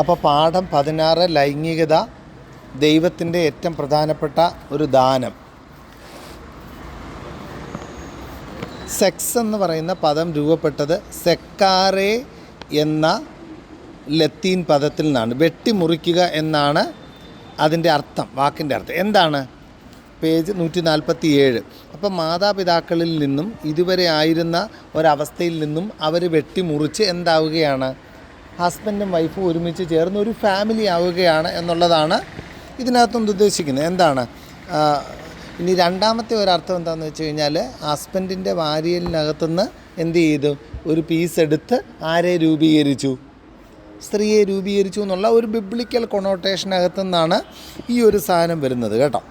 അപ്പോൾ പാഠം 16 ലൈംഗികത ദൈവത്തിൻ്റെ ഏറ്റവും പ്രധാനപ്പെട്ട ഒരു ദാനം. സെക്സ് എന്ന് പറയുന്ന പദം രൂപപ്പെട്ടത് സെക്കാറെ എന്ന ലത്തീൻ പദത്തിൽ നിന്നാണ്. വെട്ടിമുറിക്കുക എന്നാണ് അതിൻ്റെ അർത്ഥം, വാക്കിൻ്റെ അർത്ഥം. എന്താണ്? പേജ് 147. അപ്പം മാതാപിതാക്കളിൽ നിന്നും ഇതുവരെ ആയിരുന്ന ഒരവസ്ഥയിൽ നിന്നും അവർ വെട്ടിമുറിച്ച് എന്താവുകയാണ്? ഹസ്ബൻഡും വൈഫും ഒരുമിച്ച് ചേർന്ന് ഒരു ഫാമിലി ആവുകയാണ് എന്നുള്ളതാണ് ഇതിനകത്തും ഉദ്ദേശിക്കുന്നത്. എന്താണ് ഇനി രണ്ടാമത്തെ ഒരർത്ഥം എന്താണെന്ന് വെച്ച് കഴിഞ്ഞാൽ, ഹസ്ബൻഡിൻ്റെ വാരിയലിനകത്തുനിന്ന് എന്ത് ചെയ്തു? ഒരു പീസ് എടുത്ത് ആരെ രൂപീകരിച്ചു? സ്ത്രീയെ രൂപീകരിച്ചു എന്നുള്ള ഒരു ബിബ്ലിക്കൽ കൊണോട്ടേഷനകത്തു നിന്നാണ് ഈ ഒരു സാധനം വരുന്നത് കേട്ടോ.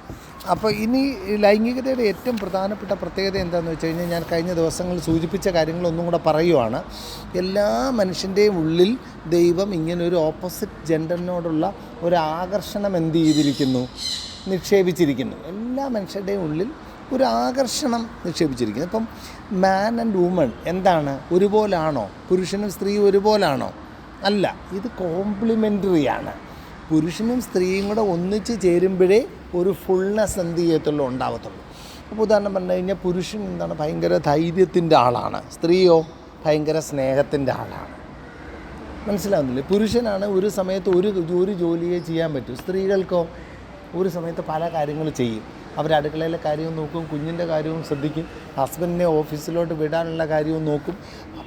അപ്പോൾ ഇനി ലൈംഗികതയുടെ ഏറ്റവും പ്രധാനപ്പെട്ട പ്രത്യേകത എന്താണെന്ന് വെച്ച് കഴിഞ്ഞാൽ, ഞാൻ കഴിഞ്ഞ ദിവസങ്ങളിൽ സൂചിപ്പിച്ച കാര്യങ്ങളൊന്നും കൂടെ പറയുവാണ്. എല്ലാ മനുഷ്യൻ്റെയും ഉള്ളിൽ ദൈവം ഇങ്ങനൊരു ഓപ്പോസിറ്റ് ജെൻഡറിനോടുള്ള ഒരു ആകർഷണം എന്ത് ചെയ്തിരിക്കുന്നു? നിക്ഷേപിച്ചിരിക്കുന്നു. എല്ലാ മനുഷ്യരുടെയും ഉള്ളിൽ ഒരു ആകർഷണം നിക്ഷേപിച്ചിരിക്കുന്നു. ഇപ്പം മാൻ ആൻഡ് വുമൺ എന്താണ്? ഒരുപോലാണോ? പുരുഷനും സ്ത്രീയും ഒരുപോലാണോ? അല്ല, ഇത് കോംപ്ലിമെൻ്ററിയാണ്. പുരുഷനും സ്ത്രീയും കൂടെ ഒന്നിച്ച് ചേരുമ്പോഴേ ഒരു ഫുൾനെസ് എന്ത് ചെയ്യത്തുള്ളൂ, ഉണ്ടാവത്തുള്ളൂ. അപ്പോൾ ഉദാഹരണം പറഞ്ഞു കഴിഞ്ഞാൽ, പുരുഷൻ എന്താണ്? ഭയങ്കര ധൈര്യത്തിൻ്റെ ആളാണ്. സ്ത്രീയോ ഭയങ്കര സ്നേഹത്തിൻ്റെ ആളാണ്. മനസ്സിലാവുന്നില്ലേ? പുരുഷനാണ് ഒരു സമയത്ത് ഒരു ജോലിയെ ചെയ്യാൻ പറ്റും. സ്ത്രീകൾക്കോ ഒരു സമയത്ത് പല കാര്യങ്ങൾ ചെയ്യും. അവർ അടുക്കളയിലെ കാര്യവും നോക്കും, കുഞ്ഞിൻ്റെ കാര്യവും ശ്രദ്ധിക്കും, ഹസ്ബൻഡിനെ ഓഫീസിലോട്ട് വിടാനുള്ള കാര്യവും നോക്കും,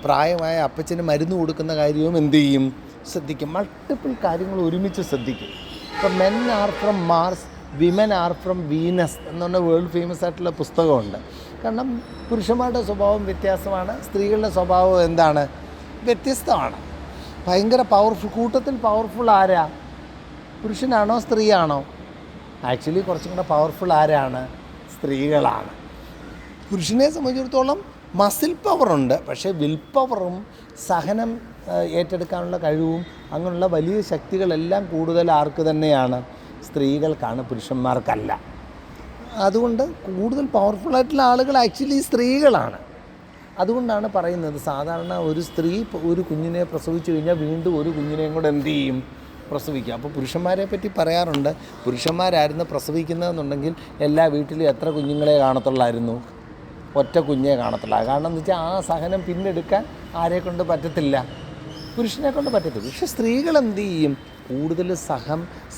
പ്രായമായ അപ്പച്ചന് മരുന്ന് കൊടുക്കുന്ന കാര്യവും എന്ത് ചെയ്യും? ശ്രദ്ധിക്കും. മൾട്ടിപ്പിൾ കാര്യങ്ങൾ ഒരുമിച്ച് ശ്രദ്ധിക്കും. ഇപ്പം men are from Mars, women are from Venus എന്നുള്ള വേൾഡ് ഫേമസ് ആയിട്ടുള്ള പുസ്തകമുണ്ട്. കാരണം പുരുഷന്മാരുടെ സ്വഭാവം വ്യത്യാസമാണ്, സ്ത്രീകളുടെ സ്വഭാവം എന്താണ്? വ്യത്യസ്തമാണ്. ഭയങ്കര പവർഫുൾ, കൂട്ടത്തിൽ പവർഫുൾ ആരാ? പുരുഷനാണോ സ്ത്രീയാണോ? ആക്ച്വലി കുറച്ചും കൂടെ പവർഫുൾ ആരാണ്? സ്ത്രീകളാണ്. പുരുഷനെ സംബന്ധിച്ചിടത്തോളം മസിൽ പവറുണ്ട്, പക്ഷേ വിൽ പവറും സഹനം ഏറ്റെടുക്കാനുള്ള കഴിവും അങ്ങനെയുള്ള വലിയ ശക്തികളെല്ലാം കൂടുതൽ ആർക്ക് തന്നെയാണ്? സ്ത്രീകൾക്കാണ്, പുരുഷന്മാർക്കല്ല. അതുകൊണ്ട് കൂടുതൽ പവർഫുള്ളായിട്ടുള്ള ആളുകൾ ആക്ച്വലി സ്ത്രീകളാണ്. അതുകൊണ്ടാണ് പറയുന്നത്, സാധാരണ ഒരു സ്ത്രീ ഒരു കുഞ്ഞിനെ പ്രസവിച്ചു കഴിഞ്ഞാൽ വീണ്ടും ഒരു കുഞ്ഞിനെയും കൂടെ എന്ത് ചെയ്യും? പ്രസവിക്കുക. അപ്പോൾ പുരുഷന്മാരെ പറ്റി പറയാറുണ്ട്, പുരുഷന്മാരായിരുന്നു പ്രസവിക്കുന്നതെന്നുണ്ടെങ്കിൽ എല്ലാ വീട്ടിലും എത്ര കുഞ്ഞുങ്ങളെ കാണത്തുള്ളായിരുന്നു? ഒറ്റ കുഞ്ഞേ കാണത്തുള്ള. കാരണം എന്ന് വെച്ചാൽ ആ സഹനം പിന്നെടുക്കാൻ ആരെക്കൊണ്ട് പറ്റത്തില്ല? പുരുഷനെ കൊണ്ട് പറ്റത്തില്ല. പക്ഷേ സ്ത്രീകൾ എന്ത് ചെയ്യും? കൂടുതൽ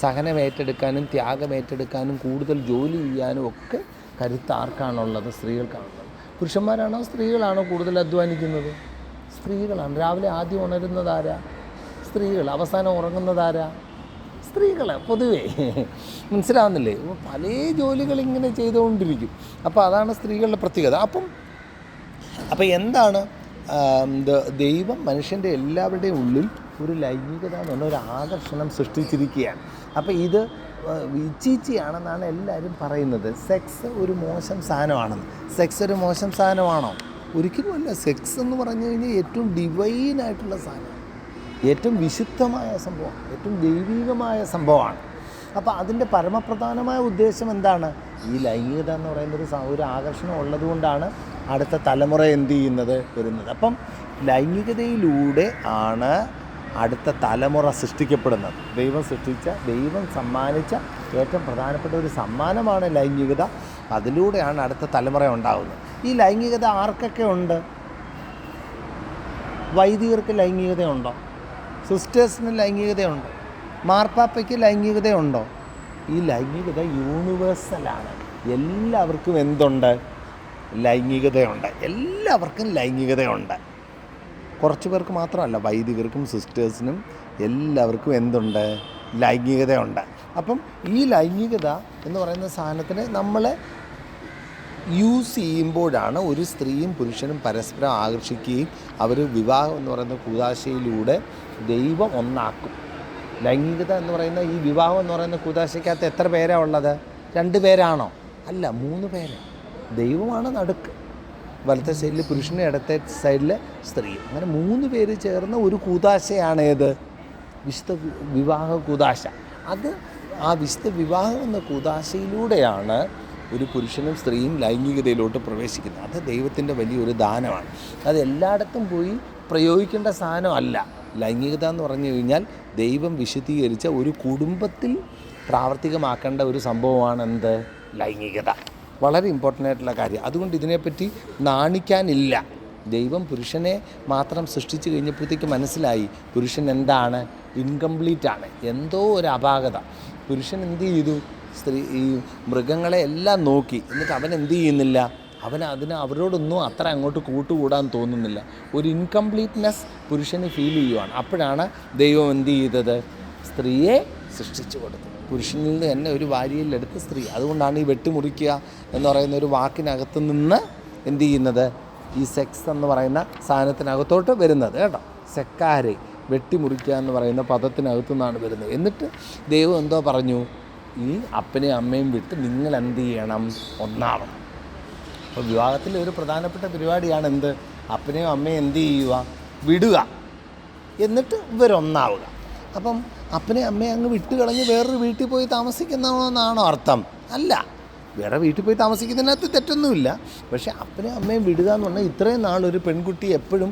സഹനം ഏറ്റെടുക്കാനും ത്യാഗം ഏറ്റെടുക്കാനും കൂടുതൽ ജോലി ചെയ്യാനും ഒക്കെ കരുത്ത് ആർക്കാണുള്ളത്? സ്ത്രീകൾക്കാണുള്ളത്. പുരുഷന്മാരാണോ സ്ത്രീകളാണോ കൂടുതൽ അധ്വാനിക്കുന്നത്? സ്ത്രീകളാണ്. രാവിലെ ആദ്യം ഉണരുന്നതാരാ? സ്ത്രീകൾ. അവസാനം ഉറങ്ങുന്നതാരാ? സ്ത്രീകൾ. പൊതുവേ മനസ്സിലാവുന്നില്ലേ? പല ജോലികൾ ഇങ്ങനെ ചെയ്തുകൊണ്ടിരിക്കും. അപ്പോൾ അതാണ് സ്ത്രീകളുടെ പ്രത്യേകത. അപ്പം എന്താണ് ദൈവം മനുഷ്യൻ്റെ എല്ലാവരുടെയും ഉള്ളിൽ ഒരു ലൈംഗികത എന്ന് പറഞ്ഞ ഒരു ആകർഷണം സൃഷ്ടിച്ചിരിക്കുകയാണ്. അപ്പോൾ ഇത് വിച്ചീച്ചിയാണെന്നാണ് എല്ലാവരും പറയുന്നത്. സെക്സ് ഒരു മോശം സാധനമാണെന്ന്. സെക്സ് ഒരു മോശം സാധനമാണോ? ഒരിക്കലുമല്ല. സെക്സ് എന്ന് പറഞ്ഞു കഴിഞ്ഞാൽ ഏറ്റവും ഡിവൈനായിട്ടുള്ള സാധനം, ഏറ്റവും വിശുദ്ധമായ സംഭവം, ഏറ്റവും ദൈവികമായ സംഭവമാണ്. അപ്പോൾ അതിൻ്റെ പരമപ്രധാനമായ ഉദ്ദേശം എന്താണ്? ഈ ലൈംഗികത എന്ന് പറയുന്നത് ഒരു ആകർഷണം ഉള്ളതുകൊണ്ടാണ് അടുത്ത തലമുറ എന്ത് ചെയ്യുന്നത്? വരുന്നത്. അപ്പം ലൈംഗികതയിലൂടെ ആണ് അടുത്ത തലമുറ സൃഷ്ടിക്കപ്പെടുന്നത്. ദൈവം സമ്മാനിച്ച ഏറ്റവും പ്രധാനപ്പെട്ട ഒരു സമ്മാനമാണ് ലൈംഗികത. അതിലൂടെയാണ് അടുത്ത തലമുറ ഉണ്ടാകുന്നത്. ഈ ലൈംഗികത ആർക്കൊക്കെ ഉണ്ട്? വൈദികർക്ക് ലൈംഗികതയുണ്ടോ? സിസ്റ്റേഴ്സിന് ലൈംഗികതയുണ്ടോ? മാർപ്പാപ്പയ്ക്ക് ലൈംഗികതയുണ്ടോ? ഈ ലൈംഗികത യൂണിവേഴ്സലാണ്. എല്ലാവർക്കും എന്തുണ്ട്? ലൈംഗികതയുണ്ട്. എല്ലാവർക്കും ലൈംഗികതയുണ്ട്. കുറച്ച് പേർക്ക് മാത്രമല്ല, വൈദികർക്കും സിസ്റ്റേഴ്സിനും എല്ലാവർക്കും എന്തുണ്ട്? ലൈംഗികതയുണ്ട്. അപ്പം ഈ ലൈംഗികത എന്ന് പറയുന്ന സാധനത്തിന് നമ്മൾ യൂസ് ചെയ്യുമ്പോഴാണ് ഒരു സ്ത്രീയും പുരുഷനും പരസ്പരം ആകർഷിക്കുകയും അവർ വിവാഹം എന്ന് പറയുന്ന കൂദാശയിലൂടെ ദൈവം ഒന്നാക്കും. ലൈംഗികത എന്ന് പറയുന്ന ഈ വിവാഹം എന്ന് പറയുന്ന കൂദാശയ്ക്കകത്ത് എത്ര പേരാണ് ഉള്ളത്? 2 പേരാണോ? അല്ല, 3 പേരാണ്. ദൈവമാണ് നടുക്ക്, വലത്തെ സൈഡിൽ പുരുഷനും ഇടത്തെ സൈഡിൽ സ്ത്രീയും. അങ്ങനെ 3 പേര് ചേർന്ന ഒരു കൂദാശയാണ് ഏത്? വിശുദ്ധ വിവാഹ കൂദാശ. അത് ആ വിശുദ്ധ വിവാഹം എന്ന കൂദാശയിലൂടെയാണ് ഒരു പുരുഷനും സ്ത്രീയും ലൈംഗികതയിലോട്ട് പ്രവേശിക്കുന്നത്. അത് ദൈവത്തിൻ്റെ വലിയൊരു ദാനമാണ്. അത് എല്ലായിടത്തും പോയി പ്രയോഗിക്കേണ്ട സാധനമല്ല. ലൈംഗികത എന്ന് പറഞ്ഞു കഴിഞ്ഞാൽ ദൈവം വിശദീകരിച്ച ഒരു കുടുംബത്തിൽ പ്രാവർത്തികമാക്കേണ്ട ഒരു സംഭവമാണ് എന്ത്? ലൈംഗികത. വളരെ ഇമ്പോർട്ടൻ്റ് ആയിട്ടുള്ള കാര്യം. അതുകൊണ്ട് ഇതിനെപ്പറ്റി നാണിക്കാനില്ല. ദൈവം പുരുഷനെ മാത്രം സൃഷ്ടിച്ചു കഴിഞ്ഞപ്പോഴത്തേക്ക് മനസ്സിലായി പുരുഷൻ എന്താണ്? ഇൻകംപ്ലീറ്റ് ആണ്, എന്തോ ഒരു അപാകത. പുരുഷൻ എന്ത് ചെയ്തു? ഈ മൃഗങ്ങളെ എല്ലാം നോക്കി, എന്നിട്ട് അവൻ എന്ത് ചെയ്യുന്നില്ല? അവരോടൊന്നും അത്ര അങ്ങോട്ട് കൂട്ടുകൂടാൻ തോന്നുന്നില്ല. ഒരു ഇൻകംപ്ലീറ്റ്നെസ് പുരുഷന് ഫീൽ ചെയ്യുവാണ്. അപ്പോഴാണ് ദൈവം എന്ത് ചെയ്തത്? സ്ത്രീയെ സൃഷ്ടിച്ചു കൊടുത്തത്. പുരുഷനിൽ നിന്ന് തന്നെ ഒരു വാരിയിലെടുത്ത് സ്ത്രീ. അതുകൊണ്ടാണ് ഈ വെട്ടിമുറിക്കുക എന്ന് പറയുന്ന ഒരു വാക്കിനകത്ത് നിന്ന് എന്ത് ചെയ്യുന്നത്? ഈ സെക്സ് എന്ന് പറയുന്ന സാധനത്തിനകത്തോട്ട് വരുന്നത് കേട്ടോ. സെക്കാരെ, വെട്ടിമുറിക്കുക എന്ന് പറയുന്ന പദത്തിനകത്തു നിന്നാണ് വരുന്നത്. എന്നിട്ട് ദൈവം എന്തോ പറഞ്ഞു? ഈ അപ്പനെയും അമ്മയും വിട്ട് നിങ്ങൾ എന്ത് ചെയ്യണം? ഒന്നാവണം. അപ്പോൾ വിവാഹത്തിലെ ഒരു പ്രധാനപ്പെട്ട പരിപാടിയാണ് എന്ത്? അപ്പനെയും അമ്മയും എന്ത് ചെയ്യുക? വിടുക, എന്നിട്ട് ഇവരൊന്നാവുക. അപ്പം അപ്പനെ അമ്മയെ അങ്ങ് വിട്ട് കളഞ്ഞ് വേറൊരു വീട്ടിൽ പോയി താമസിക്കുന്നതാണോ അർത്ഥം? അല്ല. വേറെ വീട്ടിൽ പോയി താമസിക്കുന്നതിനകത്ത് തെറ്റൊന്നുമില്ല. പക്ഷേ അപ്പനെയും അമ്മയും വിടുക എന്ന് പറഞ്ഞാൽ ഇത്രയും നാളൊരു പെൺകുട്ടി എപ്പോഴും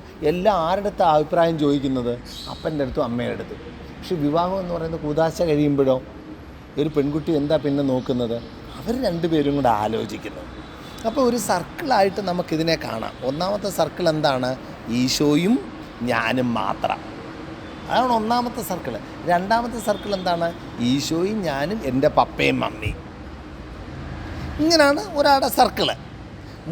ആരുടെ അടുത്ത് അഭിപ്രായം ചോദിക്കുന്നത്? അപ്പൻ്റെ അടുത്തും അമ്മയുടെ അടുത്തും. പക്ഷേ വിവാഹം എന്ന് പറയുന്നത് കൂതാശ കഴിയുമ്പോഴോ ഒരു പെൺകുട്ടി എന്താ പിന്നെ നോക്കുന്നത്? അവർ രണ്ടുപേരും കൂടെ ആലോചിക്കുന്നത്. അപ്പോൾ ഒരു സർക്കിളായിട്ട് നമുക്കിതിനെ കാണാം. ഒന്നാമത്തെ സർക്കിൾ എന്താണ്? ഈശോയും ഞാനും മാത്രം. അതാണ് ഒന്നാമത്തെ സർക്കിൾ. രണ്ടാമത്തെ സർക്കിൾ എന്താണ്? ഈശോയും ഞാനും എൻ്റെ പപ്പയും മമ്മിയും. ഇങ്ങനെയാണ് ഒരാളുടെ സർക്കിള്.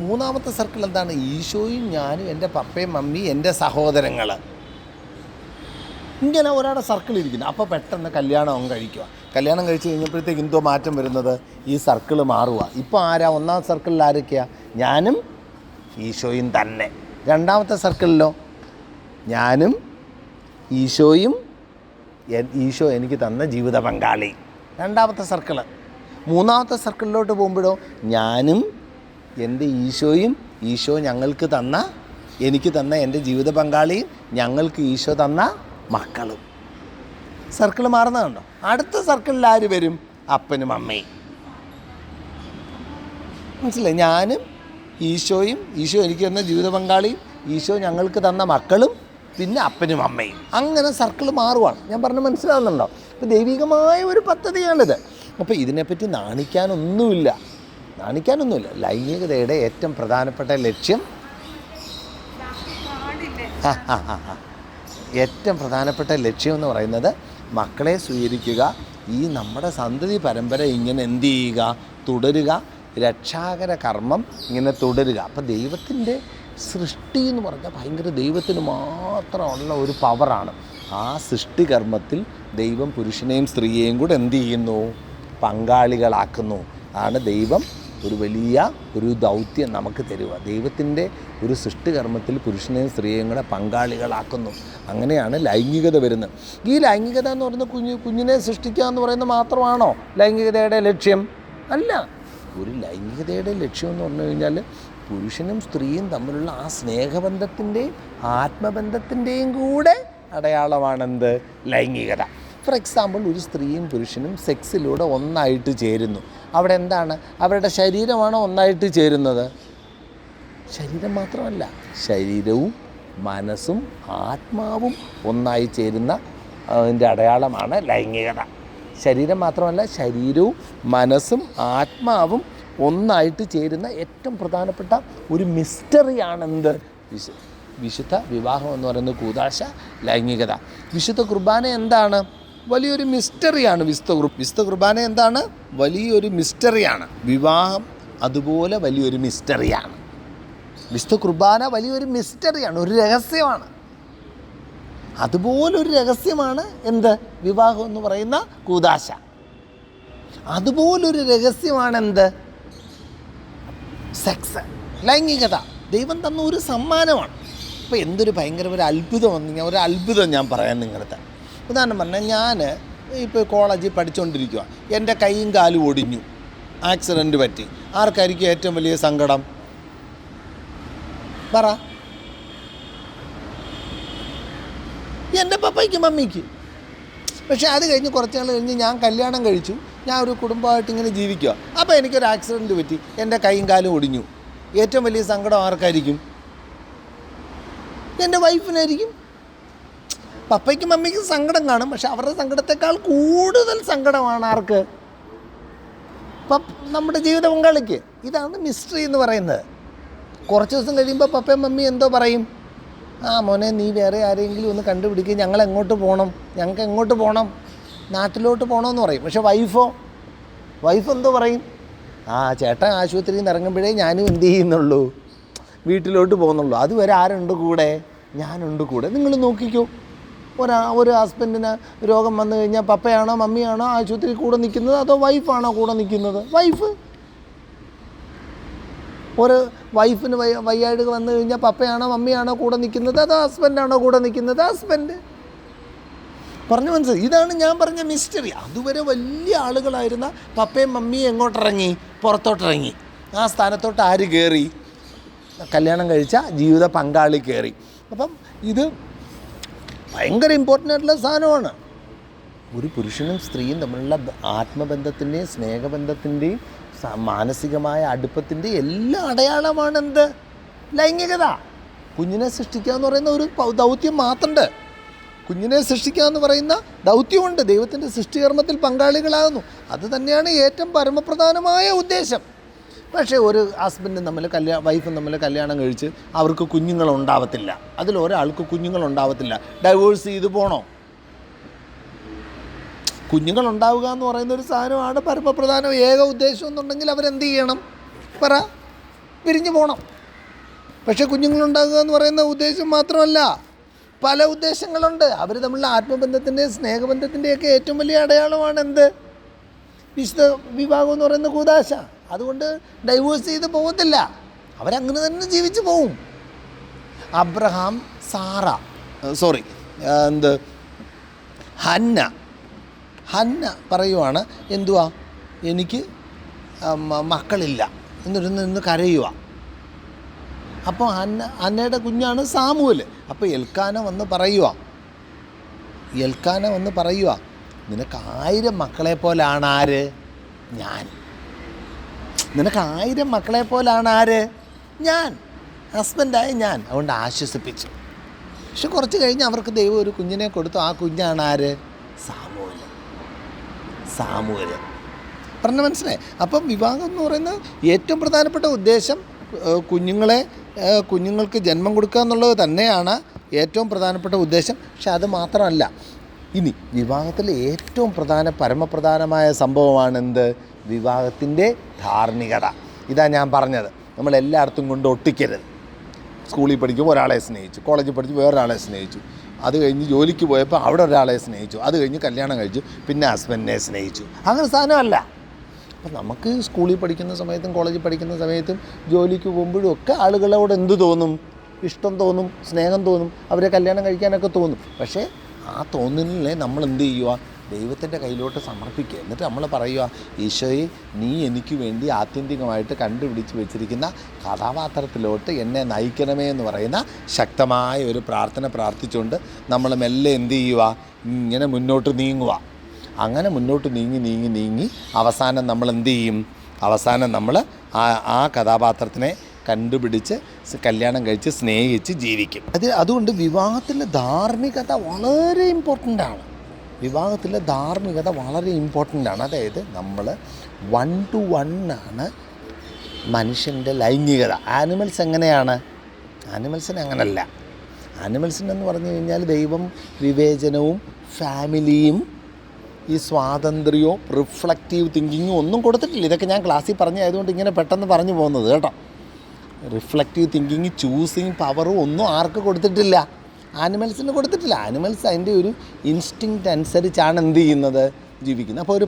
മൂന്നാമത്തെ സർക്കിൾ എന്താണ്? ഈശോയും ഞാനും എൻ്റെ പപ്പയും മമ്മിയും എൻ്റെ സഹോദരങ്ങൾ. ഇങ്ങനെ ഒരാളുടെ സർക്കിൾ ഇരിക്കുന്നു. അപ്പോൾ പെട്ടെന്ന് കല്യാണം കഴിക്കുക. കല്യാണം കഴിച്ച് കഴിഞ്ഞപ്പോഴത്തേക്ക് എന്തോ മാറ്റം വരുന്നത്? ഈ സർക്കിൾ മാറുക. ഇപ്പോൾ ആരാ? ഒന്നാം സർക്കിളിൽ ആരൊക്കെയാണ്? ഞാനും ഈശോയും തന്നെ. രണ്ടാമത്തെ സർക്കിളിലോ ഞാനും ഈശോയും ഈശോ എനിക്ക് തന്ന ജീവിത പങ്കാളി. രണ്ടാമത്തെ സർക്കിള്. മൂന്നാമത്തെ സർക്കിളിലോട്ട് പോകുമ്പോഴോ ഞാനും എൻ്റെ ഈശോയും ഈശോ എനിക്ക് തന്ന എൻ്റെ ജീവിത പങ്കാളിയും ഞങ്ങൾക്ക് ഈശോ തന്ന മക്കളും. സർക്കിൾ മാറുന്നതുണ്ടോ? അടുത്ത സർക്കിളിൽ ആര് വരും? അപ്പനും അമ്മയും. മനസ്സിലായി? ഞാനും ഈശോയും ഈശോ എനിക്ക് തന്ന ജീവിത പങ്കാളിയും ഈശോ ഞങ്ങൾക്ക് തന്ന മക്കളും പിന്നെ അപ്പനും അമ്മയും. അങ്ങനെ സർക്കിൾ മാറുവാണ്. ഞാൻ പറഞ്ഞ് മനസ്സിലാവുന്നുണ്ടോ? അപ്പോൾ ദൈവികമായ ഒരു പദ്ധതിയാണിത്. അപ്പോൾ ഇതിനെപ്പറ്റി നാണിക്കാനൊന്നുമില്ല. ലൈംഗികതയുടെ ഏറ്റവും പ്രധാനപ്പെട്ട ലക്ഷ്യം എന്ന് പറയുന്നത് മക്കളെ സ്വീകരിക്കുക, ഈ നമ്മുടെ സന്തതി പരമ്പര ഇങ്ങനെ എന്ത് ചെയ്യുക? തുടരുക, രക്ഷാകര കർമ്മം ഇങ്ങനെ തുടരുക. അപ്പോൾ ദൈവത്തിൻ്റെ സൃഷ്ടി എന്ന് പറഞ്ഞാൽ ഭയങ്കര ദൈവത്തിന് മാത്രമുള്ള ഒരു പവറാണ്. ആ സൃഷ്ടികർമ്മത്തിൽ ദൈവം പുരുഷനെയും സ്ത്രീയെയും കൂടെ എന്ത് ചെയ്യുന്നു? പങ്കാളികളാക്കുന്നു. ആണ് ദൈവം ഒരു വലിയ ദൗത്യം നമുക്ക് തരുക. ദൈവത്തിൻ്റെ ഒരു സൃഷ്ടികർമ്മത്തിൽ പുരുഷനെയും സ്ത്രീയെയും കൂടെ പങ്കാളികളാക്കുന്നു. അങ്ങനെയാണ് ലൈംഗികത വരുന്നത്. ഈ ലൈംഗികത എന്ന് പറയുന്നത് കുഞ്ഞിനെ സൃഷ്ടിക്കുക എന്ന് പറയുന്നത് മാത്രമാണോ ലൈംഗികതയുടെ ലക്ഷ്യം? അല്ല. ഒരു ലൈംഗികതയുടെ ലക്ഷ്യം എന്ന് പറഞ്ഞു കഴിഞ്ഞാൽ പുരുഷനും സ്ത്രീയും തമ്മിലുള്ള ആ സ്നേഹബന്ധത്തിൻ്റെയും ആത്മബന്ധത്തിൻ്റെയും കൂടെ അടയാളമാണെന്ത്? ലൈംഗികത. ഫോർ എക്സാമ്പിൾ, ഒരു സ്ത്രീയും പുരുഷനും സെക്സിലൂടെ ഒന്നായിട്ട് ചേരുന്നു. അവിടെ എന്താണ്? അവരുടെ ശരീരമാണോ ഒന്നായിട്ട് ചേരുന്നത്? ശരീരം മാത്രമല്ല, ശരീരവും മനസ്സും ആത്മാവും ഒന്നായി ചേരുന്ന അതിൻ്റെ അടയാളമാണ് ലൈംഗികത. ശരീരം മാത്രമല്ല, ശരീരവും മനസ്സും ആത്മാവും ഒന്നായിട്ട് ചേരുന്ന ഏറ്റവും പ്രധാനപ്പെട്ട ഒരു മിസ്റ്ററിയാണെന്ത്? വിശുദ്ധ വിവാഹം എന്ന് പറയുന്ന കൂദാശ, ലൈംഗികത. വിശുദ്ധ കുർബാന എന്താണ്? വലിയൊരു മിസ്റ്ററിയാണ്. വിശുദ്ധ കുർബാന എന്താണ്? വലിയൊരു മിസ്റ്ററിയാണ്. വിവാഹം അതുപോലെ വലിയൊരു മിസ്റ്ററിയാണ്. വിശുദ്ധ കുർബാന വലിയൊരു മിസ്റ്ററിയാണ്, ഒരു രഹസ്യമാണ്. അതുപോലൊരു രഹസ്യമാണ് എന്ത്? വിവാഹം എന്ന് പറയുന്ന കൂദാശ. അതുപോലൊരു രഹസ്യമാണ് എന്ത്? സെക്സ്, ലൈംഗികത. ദൈവം തന്ന ഒരു സമ്മാനമാണ്. ഇപ്പോൾ എന്തൊരു ഭയങ്കര ഒരു അത്ഭുതം ഞാൻ പറയാൻ നിങ്ങളുടെ ഉദാഹരണം പറഞ്ഞാൽ, ഞാൻ ഇപ്പോൾ കോളേജിൽ പഠിച്ചുകൊണ്ടിരിക്കുക, എൻ്റെ കൈയും കാലും ഒടിഞ്ഞു, ആക്സിഡൻറ്റ് പറ്റി. ആർക്കായിരിക്കും ഏറ്റവും വലിയ സങ്കടം? പറ. എൻ്റെ പപ്പയ്ക്ക് മമ്മിക്ക്. പക്ഷേ അത് കഴിഞ്ഞ് കുറച്ച് നാൾ കഴിഞ്ഞ് ഞാൻ കല്യാണം കഴിച്ചു, ഞാൻ ഒരു കുടുംബമായിട്ട് ഇങ്ങനെ ജീവിക്കുക. അപ്പോൾ എനിക്കൊരു ആക്സിഡൻറ്റ് പറ്റി, എൻ്റെ കൈയും കാലും ഒടിഞ്ഞു. ഏറ്റവും വലിയ സങ്കടം ആർക്കായിരിക്കും? എൻ്റെ വൈഫിനായിരിക്കും. പപ്പയ്ക്കും മമ്മിക്കും സങ്കടം കാണും, പക്ഷെ അവരുടെ സങ്കടത്തെക്കാൾ കൂടുതൽ സങ്കടമാണ് ആർക്ക്? നമ്മുടെ ജീവിത പങ്കാളിക്ക്. ഇതാണ് മിസ്റ്ററി എന്ന് പറയുന്നത്. കുറച്ച് ദിവസം കഴിയുമ്പോൾ പപ്പയും മമ്മി എന്തോ പറയും, മോനെ നീ വേറെ ആരെങ്കിലും ഒന്ന് കണ്ടുപിടിക്കുക, ഞങ്ങൾ ഞങ്ങൾക്ക് എങ്ങോട്ട് പോകണം, നാട്ടിലോട്ട് പോകണമെന്ന് പറയും. പക്ഷെ വൈഫ് എന്തോ പറയും, ചേട്ടൻ ആശുപത്രിയിൽ നിന്ന് ഇറങ്ങുമ്പോഴേ ഞാനും എന്ത് ചെയ്യുന്നുള്ളൂ, വീട്ടിലോട്ട് പോകുന്നുള്ളൂ. അതുവരെ ആരുണ്ട് കൂടെ? ഞാനുണ്ട് കൂടെ. നിങ്ങൾ നോക്കിക്കോ, ഒരു ഹസ്ബൻഡിന് രോഗം വന്നു കഴിഞ്ഞാൽ പപ്പയാണോ മമ്മിയാണോ ആശുപത്രി കൂടെ നിൽക്കുന്നത്, അതോ വൈഫാണോ കൂടെ നിൽക്കുന്നത്? വൈഫ്. ഒരു വൈഫിന് വയ്യാഴ്ക വന്നു കഴിഞ്ഞാൽ പപ്പയാണോ മമ്മിയാണോ കൂടെ നിൽക്കുന്നത്, അതോ ഹസ്ബൻഡാണോ കൂടെ നിൽക്കുന്നത്? ഹസ്ബൻഡ്. പറഞ്ഞു മനസ്സിലായി? ഇതാണ് ഞാൻ പറഞ്ഞ മിസ്റ്ററി. അതുവരെ വലിയ ആളുകളായിരുന്ന പപ്പയും മമ്മിയും എങ്ങോട്ടിറങ്ങി? പുറത്തോട്ടിറങ്ങി. ആ സ്ഥാനത്തോട്ട് ആര് കയറി? കല്യാണം കഴിച്ച ജീവിത പങ്കാളി കയറി. അപ്പം ഇത് ഭയങ്കര ഇമ്പോർട്ടൻ്റ് ആയിട്ടുള്ള സാധനമാണ്. ഒരു പുരുഷനും സ്ത്രീയും തമ്മിലുള്ള ആത്മബന്ധത്തിൻ്റെയും സ്നേഹബന്ധത്തിൻ്റെയും മാനസികമായ അടുപ്പത്തിൻ്റെയും എല്ലാ അടയാളമാണ് എന്ത്? ലൈംഗികത. കുഞ്ഞിനെ സൃഷ്ടിക്കുക എന്ന് പറയുന്ന ഒരു ദൗത്യം മാത്രമുണ്ട്. കുഞ്ഞിനെ സൃഷ്ടിക്കുക എന്ന് പറയുന്ന ദൗത്യമുണ്ട്. ദൈവത്തിൻ്റെ സൃഷ്ടികർമ്മത്തിൽ പങ്കാളികളാകുന്നു. അത് തന്നെയാണ് ഏറ്റവും പരമപ്രധാനമായ ഉദ്ദേശം. പക്ഷേ ഒരു വൈഫും തമ്മിൽ കല്യാണം കഴിച്ച് അവർക്ക് കുഞ്ഞുങ്ങളുണ്ടാവത്തില്ല. അതിലൊരാൾക്ക് കുഞ്ഞുങ്ങളുണ്ടാവത്തില്ല. ഡൈവോഴ്സ് ചെയ്ത് പോകണോ? കുഞ്ഞുങ്ങളുണ്ടാവുക എന്ന് പറയുന്ന ഒരു സാധനമാണ് പരമപ്രധാനം, ഏക ഉദ്ദേശം എന്നുണ്ടെങ്കിൽ അവരെന്ത് ചെയ്യണം? പിരിഞ്ഞു പോകണം. പക്ഷേ കുഞ്ഞുങ്ങളുണ്ടാകുക എന്ന് പറയുന്ന ഉദ്ദേശം മാത്രമല്ല, പല ഉദ്ദേശങ്ങളുണ്ട്. അവർ തമ്മിലുള്ള ആത്മബന്ധത്തിൻ്റെയും സ്നേഹബന്ധത്തിൻ്റെയൊക്കെ ഏറ്റവും വലിയ അടയാളമാണ് എന്ത്? വിശുദ്ധ വിവാഹം എന്ന് പറയുന്ന കൂദാശ. അതുകൊണ്ട് ഡൈവോഴ്സ് ചെയ്ത് പോകത്തില്ല, അവരങ്ങനെ തന്നെ ജീവിച്ച് പോവും. അബ്രഹാം, ഹന്ന പറയുവാണ്, എന്തുവാ, എനിക്ക് മക്കളില്ല എന്നിരുന്ന് കരയുക. അപ്പോൾ ഹന്നയുടെ കുഞ്ഞാണ് സാമുവൽ. അപ്പോൾ എൽക്കാന വന്ന് പറയുക, നിനക്ക് 1000 മക്കളെ പോലാണ് ആര്? ഞാൻ. നിനക്ക് 1000 മക്കളെ പോലാണ് ആര്? ഞാൻ, ഹസ്ബൻഡായ ഞാൻ. അതുകൊണ്ട് ആശ്വസിപ്പിച്ചു. പക്ഷെ കുറച്ച് കഴിഞ്ഞ് അവർക്ക് ദൈവം ഒരു കുഞ്ഞിനെ കൊടുത്തു. ആ കുഞ്ഞാണ് ആര്? സാമുവൽ. പറഞ്ഞ മനസ്സിലായി? അപ്പം വിവാഹം എന്ന് പറയുന്ന ഏറ്റവും പ്രധാനപ്പെട്ട ഉദ്ദേശം കുഞ്ഞുങ്ങൾക്ക് ജന്മം കൊടുക്കുക എന്നുള്ളത് തന്നെയാണ് ഏറ്റവും പ്രധാനപ്പെട്ട ഉദ്ദേശം. പക്ഷെ അത് മാത്രമല്ല, ഇനി വിവാഹത്തിലെ ഏറ്റവും പരമപ്രധാനമായ സംഭവമാണ് എന്ത്? വിവാഹത്തിൻ്റെ ധാർമ്മികത. ഇതാ ഞാൻ പറഞ്ഞത്, നമ്മളെല്ലായിടത്തും കൊണ്ട് ഒട്ടിക്കരുത്. സ്കൂളിൽ പഠിക്കുമ്പോൾ ഒരാളെ സ്നേഹിച്ചു, കോളേജിൽ പഠിച്ച് വേറൊരാളെ സ്നേഹിച്ചു, അത് കഴിഞ്ഞ് ജോലിക്ക് പോയപ്പോൾ അവിടെ ഒരാളെ സ്നേഹിച്ചു, അത് കഴിഞ്ഞ് കല്യാണം കഴിച്ചു, പിന്നെ ഹസ്ബൻഡിനെ സ്നേഹിച്ചു. അങ്ങനെ സാധനമല്ല. അപ്പം നമുക്ക് സ്കൂളിൽ പഠിക്കുന്ന സമയത്തും കോളേജിൽ പഠിക്കുന്ന സമയത്തും ജോലിക്ക് പോകുമ്പോഴും ഒക്കെ ആളുകളോട് എന്ത് തോന്നും? ഇഷ്ടം തോന്നും, സ്നേഹം തോന്നും, അവരെ കല്യാണം കഴിക്കാനൊക്കെ തോന്നും. പക്ഷേ ആ തോന്നലിനെ നമ്മൾ എന്ത് ചെയ്യുക? ദൈവത്തിൻ്റെ കയ്യിലോട്ട് സമർപ്പിക്കുക. എന്നിട്ട് നമ്മൾ പറയുക, ഈശോയെ, നീ എനിക്ക് വേണ്ടി ആത്യന്തികമായിട്ട് കണ്ടുപിടിച്ച് വെച്ചിരിക്കുന്ന കഥാപാത്രത്തിലോട്ട് എന്നെ നയിക്കണമേ എന്ന് പറയുന്ന ശക്തമായ ഒരു പ്രാർത്ഥന പ്രാർത്ഥിച്ചുകൊണ്ട് നമ്മൾ മെല്ലെ എന്ത് ചെയ്യുക? ഇങ്ങനെ മുന്നോട്ട് നീങ്ങുക. അങ്ങനെ മുന്നോട്ട് നീങ്ങി അവസാനം നമ്മൾ എന്ത് ചെയ്യും? അവസാനം നമ്മൾ ആ കഥാപാത്രത്തിനെ കണ്ടുപിടിച്ച് കല്യാണം കഴിച്ച് സ്നേഹിച്ച് ജീവിക്കും. അതുകൊണ്ട് വിവാഹത്തിലെ ധാർമ്മികത വളരെ ഇമ്പോർട്ടൻ്റാണ്. അതായത് നമ്മൾ 1 to 1 ആണ് മനുഷ്യൻ്റെ ലൈംഗികത. ആനിമൽസിന് അങ്ങനല്ല. ആനിമൽസിനെന്ന് പറഞ്ഞു കഴിഞ്ഞാൽ ദൈവം വിവേചനവും ഫാമിലിയും ഈ സ്വാതന്ത്ര്യവും റിഫ്ലക്റ്റീവ് തിങ്കിങ്ങും ഒന്നും കൊടുത്തിട്ടില്ല. ഇതൊക്കെ ഞാൻ ക്ലാസ്സിൽ പറഞ്ഞായതുകൊണ്ട് ഇങ്ങനെ പെട്ടെന്ന് പറഞ്ഞു പോകുന്നത് കേട്ടോ. റിഫ്ലക്റ്റീവ് തിങ്കിങ്, ചൂസിങ് പവറും ഒന്നും ആർക്ക് കൊടുത്തിട്ടില്ല? ആനിമൽസിന് കൊടുത്തിട്ടില്ല. ആനിമൽസ് അതിൻ്റെ ഒരു ഇൻസ്റ്റിങ്ക്റ്റ് അനുസരിച്ചാണ് എന്ത് ചെയ്യുന്നത്? ജീവിക്കുന്നത്. അപ്പോൾ ഒരു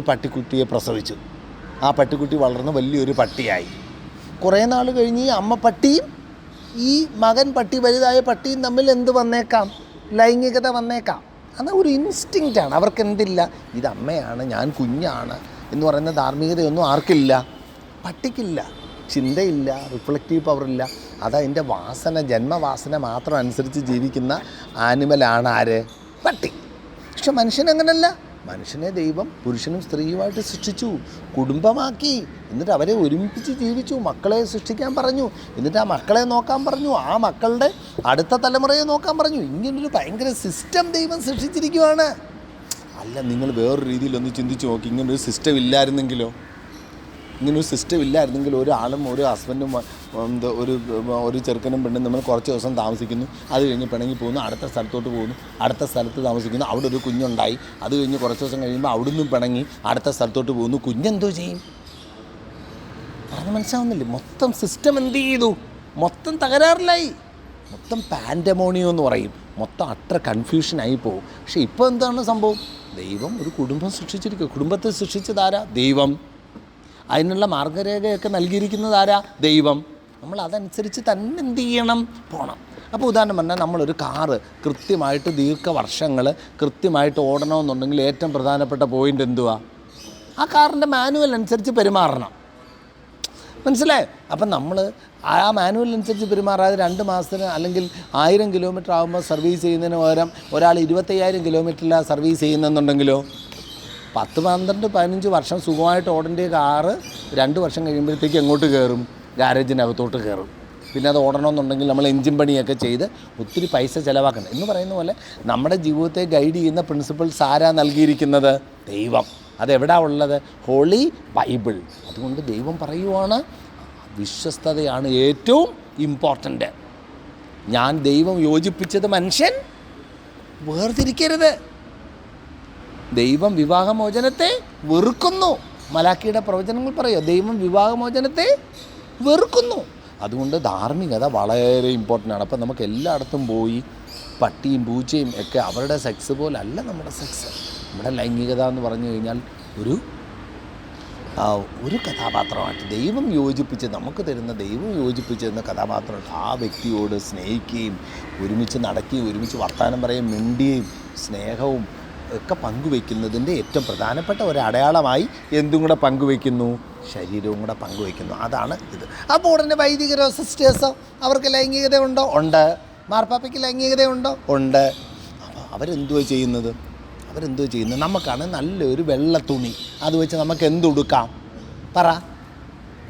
പട്ടിക്കുട്ടിയെ പ്രസവിച്ചു. ആ പട്ടിക്കുട്ടി വളർന്ന് വലിയൊരു പട്ടിയായി. കുറേ നാൾ കഴിഞ്ഞ് ഈ അമ്മ പട്ടിയും ഈ മകൻ പട്ടി, വലുതായ പട്ടിയും തമ്മിൽ എന്ത് വന്നേക്കാം? ലൈംഗികത വന്നേക്കാം. അത് ഒരു ഇൻസ്റ്റിങ്ക്റ്റാണ്. അവർക്ക് എന്തില്ല? ഇത് അമ്മയാണ്, ഞാൻ കുഞ്ഞാണ് എന്ന് പറയുന്ന ധാർമ്മികതയൊന്നും ആർക്കില്ല? പട്ടിക്കില്ല. ചിന്തയില്ല, റിഫ്ലക്റ്റീവ് പവറില്ല. അതതിൻ്റെ ജന്മവാസന മാത്രം അനുസരിച്ച് ജീവിക്കുന്ന ആനിമലാണ് ആര്? പട്ടി. പക്ഷെ മനുഷ്യനങ്ങനല്ല. മനുഷ്യനെ ദൈവം പുരുഷനും സ്ത്രീയുമായിട്ട് സൃഷ്ടിച്ചു, കുടുംബമാക്കി. എന്നിട്ട് അവരെ ഒരുമിപ്പിച്ച് ജീവിച്ചു. മക്കളെ സൃഷ്ടിക്കാൻ പറഞ്ഞു. എന്നിട്ട് ആ മക്കളെ നോക്കാൻ പറഞ്ഞു. ആ മക്കളുടെ അടുത്ത തലമുറയെ നോക്കാൻ പറഞ്ഞു. ഇങ്ങനൊരു ഭയങ്കര സിസ്റ്റം ദൈവം സൃഷ്ടിച്ചിരിക്കുവാണ്. അല്ല, നിങ്ങൾ വേറൊരു രീതിയിലൊന്ന് ചിന്തിച്ച് നോക്കി. ഇങ്ങനൊരു സിസ്റ്റം ഇല്ലായിരുന്നെങ്കിലോ? ഇങ്ങനൊരു സിസ്റ്റം ഇല്ലായിരുന്നെങ്കിൽ ഒരാളും ഒരു ഹസ്ബൻഡും ഒരു ചെറുക്കനും പെണ്ണും നമ്മൾ കുറച്ച് ദിവസം താമസിക്കുന്നു, അത് കഴിഞ്ഞ് പിണങ്ങി പോകുന്നു, അടുത്ത സ്ഥലത്തോട്ട് പോകുന്നു, അടുത്ത സ്ഥലത്ത് താമസിക്കുന്നു, അവിടെ ഒരു കുഞ്ഞുണ്ടായി, അത് കഴിഞ്ഞ് കുറച്ച് ദിവസം കഴിയുമ്പോൾ അവിടെ നിന്നും പിണങ്ങി അടുത്ത സ്ഥലത്തോട്ട് പോകുന്നു. കുഞ്ഞെന്തോ ചെയ്യും? പറഞ്ഞ് മനസ്സിലാവുന്നില്ലേ? മൊത്തം സിസ്റ്റം എന്ത് ചെയ്തു? മൊത്തം തകരാറിലായി. മൊത്തം പാൻഡമോണിയോ എന്ന് പറയും. മൊത്തം അത്ര കൺഫ്യൂഷനായി പോകും. പക്ഷേ ഇപ്പോൾ എന്താണ് സംഭവം? ദൈവം ഒരു കുടുംബം സൃഷ്ടിച്ചിരിക്കുക. കുടുംബത്തെ സൃഷ്ടിച്ചതാരാ? ദൈവം. അതിനുള്ള മാർഗ്ഗരേഖയൊക്കെ നൽകിയിരിക്കുന്നത് ആരാ? ദൈവം. നമ്മൾ അതനുസരിച്ച് തന്നെ എന്ത് ചെയ്യണം? പോകണം. അപ്പോൾ ഉദാഹരണം പറഞ്ഞാൽ, നമ്മളൊരു കാറ് കൃത്യമായിട്ട് ദീർഘവർഷങ്ങൾ കൃത്യമായിട്ട് ഓടണമെന്നുണ്ടെങ്കിൽ ഏറ്റവും പ്രധാനപ്പെട്ട പോയിൻ്റ് എന്തുവാ? ആ കാറിൻ്റെ മാനുവൽ അനുസരിച്ച് പെരുമാറണം. മനസ്സിലായോ? അപ്പം നമ്മൾ ആ മാനുവൽ അനുസരിച്ച് പെരുമാറാതെ 2 മാസത്തിന് അല്ലെങ്കിൽ 1000 കിലോമീറ്റർ ആകുമ്പോൾ സർവീസ് ചെയ്യുന്നതിന് പകരം ഒരാൾ 25,000 കിലോമീറ്ററിലാണ് സർവീസ് ചെയ്യുന്നെന്നുണ്ടെങ്കിലോ 10, 12, 15 വർഷം സുഖമായിട്ട് ഓടേണ്ട കാറ് 2 വർഷം കഴിയുമ്പോഴത്തേക്ക് എങ്ങോട്ട് കയറും? ഗാരേജിനകത്തോട്ട് കയറും. പിന്നെ അത് ഓടണമെന്നുണ്ടെങ്കിൽ നമ്മൾ എൻജിൻ പണിയൊക്കെ ചെയ്ത് ഒത്തിരി പൈസ ചിലവാക്കണം. എന്ന് പറയുന്ന പോലെ നമ്മുടെ ജീവിതത്തെ ഗൈഡ് ചെയ്യുന്ന പ്രിൻസിപ്പിൾസ് ആരാ നൽകിയിരിക്കുന്നത്? ദൈവം. അതെവിടാ ഉള്ളത്? Holy Bible. അതുകൊണ്ട് ദൈവം പറയുവാണ്, വിശ്വസ്തതയാണ് ഏറ്റവും ഇമ്പോർട്ടൻ്റ്. ഞാൻ ദൈവം യോജിപ്പിച്ചത് മനുഷ്യൻ വേർതിരിക്കരുത്. ദൈവം വിവാഹമോചനത്തെ വെറുക്കുന്നു. മലാക്കിയുടെ പ്രവചനങ്ങൾ പറയുക, ദൈവം വിവാഹമോചനത്തെ വെറുക്കുന്നു. അതുകൊണ്ട് ധാർമ്മികത വളരെ ഇമ്പോർട്ടൻ്റ് ആണ്. അപ്പം നമുക്ക് എല്ലായിടത്തും പോയി പട്ടിയും പൂച്ചയും ഒക്കെ അവരുടെ സെക്സ് പോലല്ല നമ്മുടെ സെക്സ്. നമ്മുടെ ലൈംഗികത എന്ന് പറഞ്ഞു കഴിഞ്ഞാൽ ഒരു കഥാപാത്രമായിട്ട് ദൈവം യോജിപ്പിച്ച് നമുക്ക് തരുന്ന, ദൈവം യോജിപ്പിച്ച് തരുന്ന കഥാപാത്രമായിട്ട് ആ വ്യക്തിയോട് സ്നേഹിക്കുകയും ഒരുമിച്ച് നടക്കുകയും ഒരുമിച്ച് വർത്തമാനം പറയുകയും മിണ്ടിയും സ്നേഹവും ഒക്കെ പങ്കുവയ്ക്കുന്നതിൻ്റെ ഏറ്റവും പ്രധാനപ്പെട്ട ഒരു അടയാളമായി എന്തും കൂടെ പങ്കുവയ്ക്കുന്നു? ശരീരവും കൂടെ പങ്കുവയ്ക്കുന്നു. അതാണ് ഇത്. അപ്പോൾ ഉടനെ വൈദികരോ സിസ്റ്റേഴ്സോ അവർക്ക് ലൈംഗികത ഉണ്ടോ? ഉണ്ട്. മാർപ്പാപ്പയ്ക്ക് ലൈംഗികത ഉണ്ടോ? ഉണ്ട്. അപ്പോൾ അവരെന്തുവാ ചെയ്യുന്നത്? നമുക്കാണ് നല്ലൊരു വെള്ള തുണി, അത് വെച്ച് നമുക്ക് എന്തുടുക്കാം? പറ.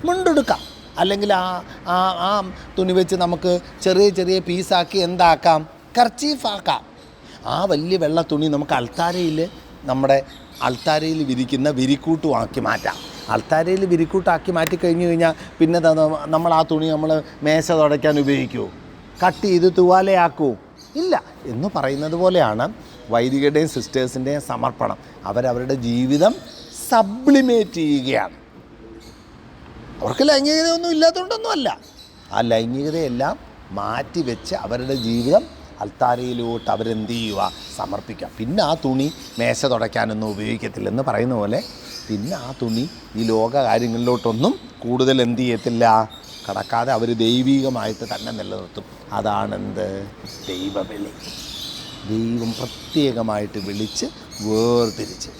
മുണ്ടെടുക്കാം. അല്ലെങ്കിൽ ആ തുണി വെച്ച് നമുക്ക് ചെറിയ ചെറിയ പീസാക്കി എന്താക്കാം? കർച്ചീഫാക്കാം. ആ വലിയ വെള്ള തുണി നമുക്ക് നമ്മുടെ അൾത്താരയിൽ വിരിക്കുന്ന വിരിക്കൂട്ടുമാക്കി മാറ്റാം. അൾത്താരയിൽ വിരിക്കൂട്ടാക്കി മാറ്റിക്കഴിഞ്ഞ് കഴിഞ്ഞാൽ പിന്നെ നമ്മൾ ആ തുണി നമ്മൾ മേശ തുടയ്ക്കാൻ ഉപയോഗിക്കുമോ? കട്ട് ചെയ്ത് തുവാലയാക്കുമോ? ഇല്ല. എന്ന് പറയുന്നത് പോലെയാണ് വൈദികരുടെയും സിസ്റ്റേഴ്സിൻ്റെയും സമർപ്പണം. അവരവരുടെ ജീവിതം സബ്ലിമേറ്റ് ചെയ്യുകയാണ്. അവർക്ക് ലൈംഗികതയൊന്നും ഇല്ലാത്തതുകൊണ്ടൊന്നുമല്ല. ആ ലൈംഗികതയെല്ലാം മാറ്റി വെച്ച് അവരുടെ ജീവിതം അൾത്താരയിലോട്ട് അവരെന്ത് ചെയ്യുക? സമർപ്പിക്കുക. പിന്നെ ആ തുണി മേശ തുടയ്ക്കാനൊന്നും ഉപയോഗിക്കത്തില്ലെന്ന് പറയുന്ന പോലെ പിന്നെ ആ തുണി ഈ ലോക കാര്യങ്ങളിലോട്ടൊന്നും കൂടുതൽ എന്ത് ചെയ്യത്തില്ല? കടക്കാതെ അവർ ദൈവികമായിട്ട് തന്നെ നിലനിർത്തും. അതാണെന്ത്? ദൈവവിളി. ദൈവം പ്രത്യേകമായിട്ട് വിളിച്ച് വേർതിരിച്ച്.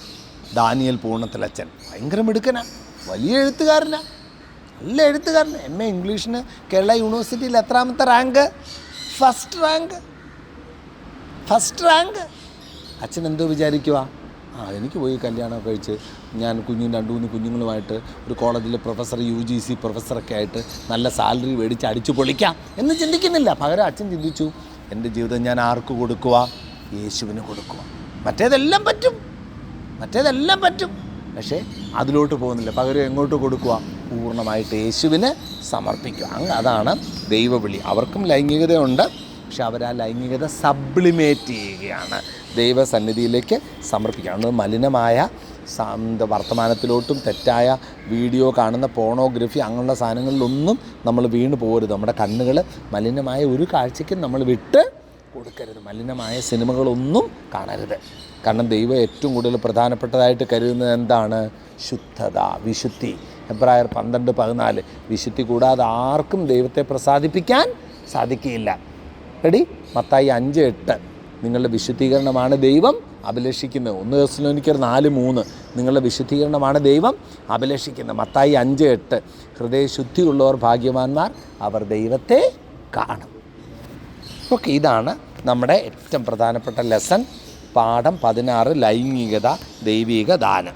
ദാനിയേൽ പൂർണ്ണത്തിലച്ചൻ ഭയങ്കര മിടുക്കനാണ്, വലിയ എഴുത്തുകാരനാണ്, നല്ല എഴുത്തുകാരൻ. MA ഇംഗ്ലീഷിന് കേരള യൂണിവേഴ്സിറ്റിയിൽ എത്രാമത്തെ റാങ്ക്? First rank. അച്ഛൻ എന്തോ വിചാരിക്കുക? എനിക്ക് പോയി കല്യാണം കഴിച്ച് ഞാൻ 2-3 കുഞ്ഞുങ്ങളുമായിട്ട് ഒരു കോളേജിൽ പ്രൊഫസർ, UGC പ്രൊഫസറൊക്കെ ആയിട്ട് നല്ല സാലറി മേടിച്ച് അടിച്ചു പൊളിക്കാം എന്ന് ചിന്തിക്കുന്നില്ല. പകരം അച്ഛൻ ചിന്തിച്ചു, എൻ്റെ ജീവിതം ഞാൻ ആർക്ക് കൊടുക്കുക? യേശുവിന് കൊടുക്കുക. മറ്റേതെല്ലാം പറ്റും. പക്ഷേ അതിലോട്ട് പോകുന്നില്ല. പകരം എങ്ങോട്ട് കൊടുക്കുക? പൂർണ്ണമായിട്ട് യേശുവിന് സമർപ്പിക്കുക. അതാണ് ദൈവവിളി. അവർക്കും ലൈംഗികതയുണ്ട്, പക്ഷെ അവർ ആ ലൈംഗികത സബ്ലിമേറ്റ് ചെയ്യുകയാണ്, ദൈവസന്നിധിയിലേക്ക് സമർപ്പിക്കുകയാണ്. മലിനമായ വർത്തമാനത്തിലോട്ടും തെറ്റായ വീഡിയോ കാണുന്ന പോണോഗ്രഫി അങ്ങനെയുള്ള സാധനങ്ങളിലൊന്നും നമ്മൾ വീണ് പോകരുത്. നമ്മുടെ കണ്ണുകൾ മലിനമായ ഒരു കാഴ്ചയ്ക്കും നമ്മൾ വിട്ട് കൊടുക്കരുത്. മലിനമായ സിനിമകളൊന്നും കാണരുത്. കാരണം ദൈവം ഏറ്റവും കൂടുതൽ പ്രധാനപ്പെട്ടതായിട്ട് കരുതുന്നത് എന്താണ്? ശുദ്ധത, വിശുദ്ധി. എബ്രായർ 12:14. വിശുദ്ധി കൂടാതെ ആർക്കും ദൈവത്തെ പ്രസാദിപ്പിക്കാൻ സാധിക്കുകയില്ല. റെഡി? മത്തായി 5:8. നിങ്ങളുടെ വിശുദ്ധീകരണമാണ് ദൈവം അഭിലഷിക്കുന്നത്. 1 തെസ്സലോനിക്കർ 4:3. നിങ്ങളുടെ വിശുദ്ധീകരണമാണ് ദൈവം അഭിലഷിക്കുന്നത്. മത്തായി 5:8. ഹൃദയശുദ്ധിയുള്ളവർ ഭാഗ്യവാന്മാർ, അവർ ദൈവത്തെ കാണും. ഓക്കെ, ഇതാണ് നമ്മുടെ ഏറ്റവും പ്രധാനപ്പെട്ട ലെസൺ. പാഠം 16 ലൈംഗികത ദൈവിക ദാനം.